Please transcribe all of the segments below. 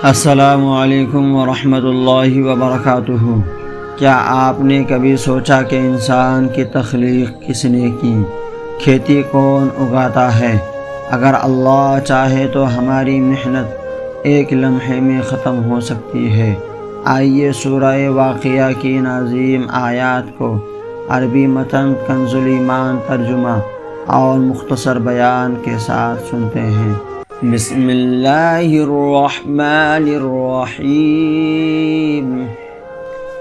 السلام علیکم ورحمۃ اللہ وبرکاتہ۔ کیا آپ نے کبھی سوچا کہ انسان کی تخلیق کس نے کی؟ کھیتی کون اگاتا ہے؟ اگر اللہ چاہے تو ہماری محنت ایک لمحے میں ختم ہو سکتی ہے۔ آئیے سورہ واقعہ کی نازیم آیات کو عربی متن کنز ایمان ترجمہ اور مختصر بیان کے ساتھ سنتے ہیں۔ بسم اللہ الرحمن الرحیم۔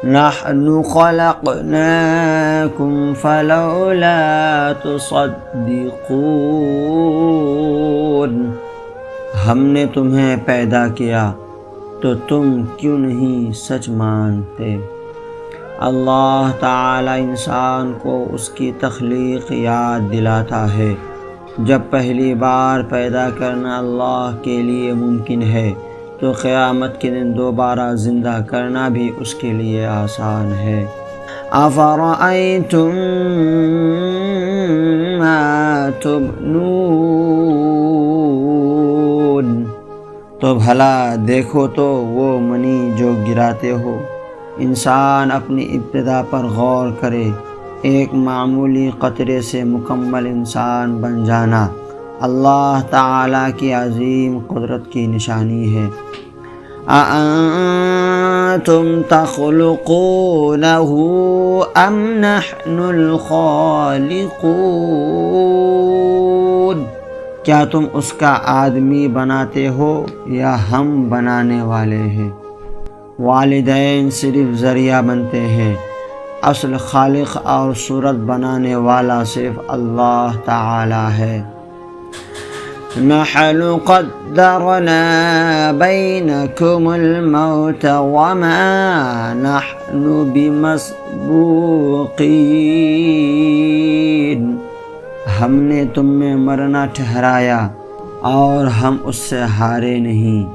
نحن خلقناکم فلولا تصدقون۔ ہم نے تمہیں پیدا کیا تو تم کیوں نہیں سچ مانتے؟ اللہ تعالی انسان کو اس کی تخلیق یاد دلاتا ہے۔ جب پہلی بار پیدا کرنا اللہ کے لیے ممکن ہے تو قیامت کے دن دوبارہ زندہ کرنا بھی اس کے لیے آسان ہے۔ افرأیتم ما تمنون۔ تو بھلا دیکھو تو وہ منی جو گراتے ہو۔ انسان اپنی ابتدا پر غور کرے۔ ایک معمولی قطرے سے مکمل انسان بن جانا اللہ تعالیٰ کی عظیم قدرت کی نشانی ہے۔ اَأَنتُمْ تَخْلُقُونَهُ أَمْ نَحْنُ الْخَالِقُونَ۔ کیا تم اس کا آدمی بناتے ہو یا ہم بنانے والے ہیں؟ والدین صرف ذریعہ بنتے ہیں، اصل خالق اور صورت بنانے والا صرف اللہ تعالی ہے۔ نحن قدرنا بینکم الموت وما نحن بمسبوقین۔ ہم نے تم میں مرنا ٹھہرایا اور ہم اس سے ہارے نہیں۔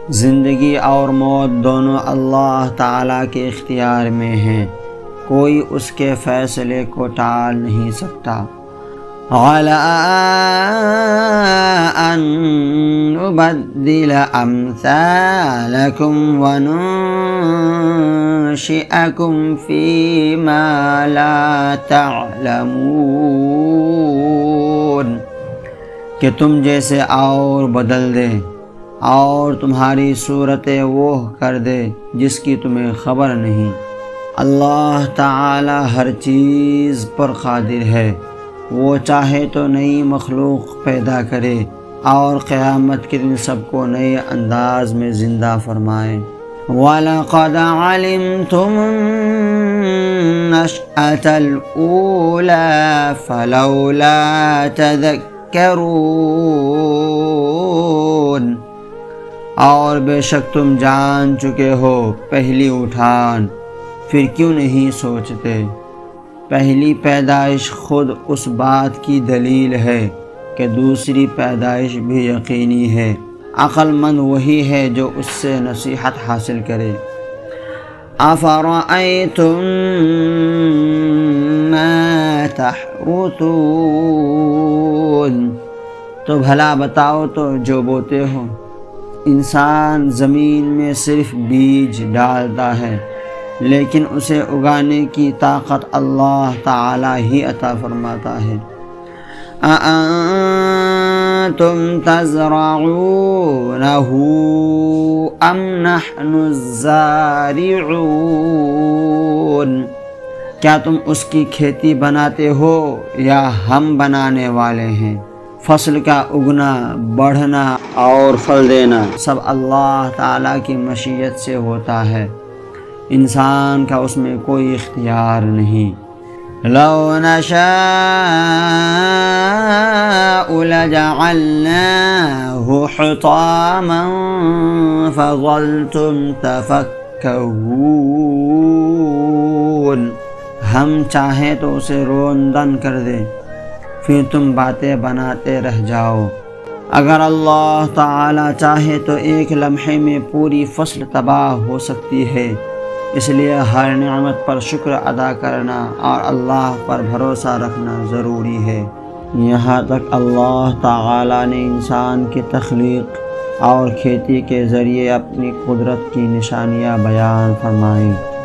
زندگی اور موت دونوں اللہ تعالیٰ کے اختیار میں ہیں، کوئی اس کے فیصلے کو ٹال نہیں سکتا۔ عَلَىٰ أَن نُبَدِّلَ أَمْثَالَكُمْ وَنُنشِئَكُمْ فِي مَا لَا تَعْلَمُونَ۔ کہ تم جیسے اور بدل دیں اور تمہاری صورتیں وہ کر دے جس کی تمہیں خبر نہیں۔ اللہ تعالی ہر چیز پر قادر ہے۔ وہ چاہے تو نئی مخلوق پیدا کرے اور قیامت کے دن سب کو نئے انداز میں زندہ فرمائے۔ وَلَقَدْ عَلِمْتُمُ النَّشْأَةَ الْأُولَىٰ فَلَوْلَا تَذَكَّرُونَ۔ اور بے شک تم جان چکے ہو پہلی اٹھان، پھر کیوں نہیں سوچتے؟ پہلی پیدائش خود اس بات کی دلیل ہے کہ دوسری پیدائش بھی یقینی ہے۔ عقل مند وہی ہے جو اس سے نصیحت حاصل کرے۔ افرأیتم ما تحرثون۔ تو بھلا بتاؤ تو جو بوتے ہو۔ انسان زمین میں صرف بیج ڈالتا ہے، لیکن اسے اگانے کی طاقت اللہ تعالی ہی عطا فرماتا ہے۔ اَأَنتُمْ تَزْرَعُونَهُ أَمْ نَحْنُ الزَّارِعُونَ۔ کیا تم اس کی کھیتی بناتے ہو یا ہم بنانے والے ہیں؟ فصل کا اگنا، بڑھنا اور پھل دینا سب اللہ تعالیٰ کی مشیت سے ہوتا ہے، انسان کا اس میں کوئی اختیار نہیں۔ لو نشاء لجعلناه حطاما فظلتم تفکہون۔ ہم چاہیں تو اسے روندن کر دیں، پھر تم باتیں بناتے رہ جاؤ۔ اگر اللہ تعالی چاہے تو ایک لمحے میں پوری فصل تباہ ہو سکتی ہے، اس لیے ہر نعمت پر شکر ادا کرنا اور اللہ پر بھروسہ رکھنا ضروری ہے۔ یہاں تک اللہ تعالی نے انسان کی تخلیق اور کھیتی کے ذریعے اپنی قدرت کی نشانیاں بیان فرمائیں۔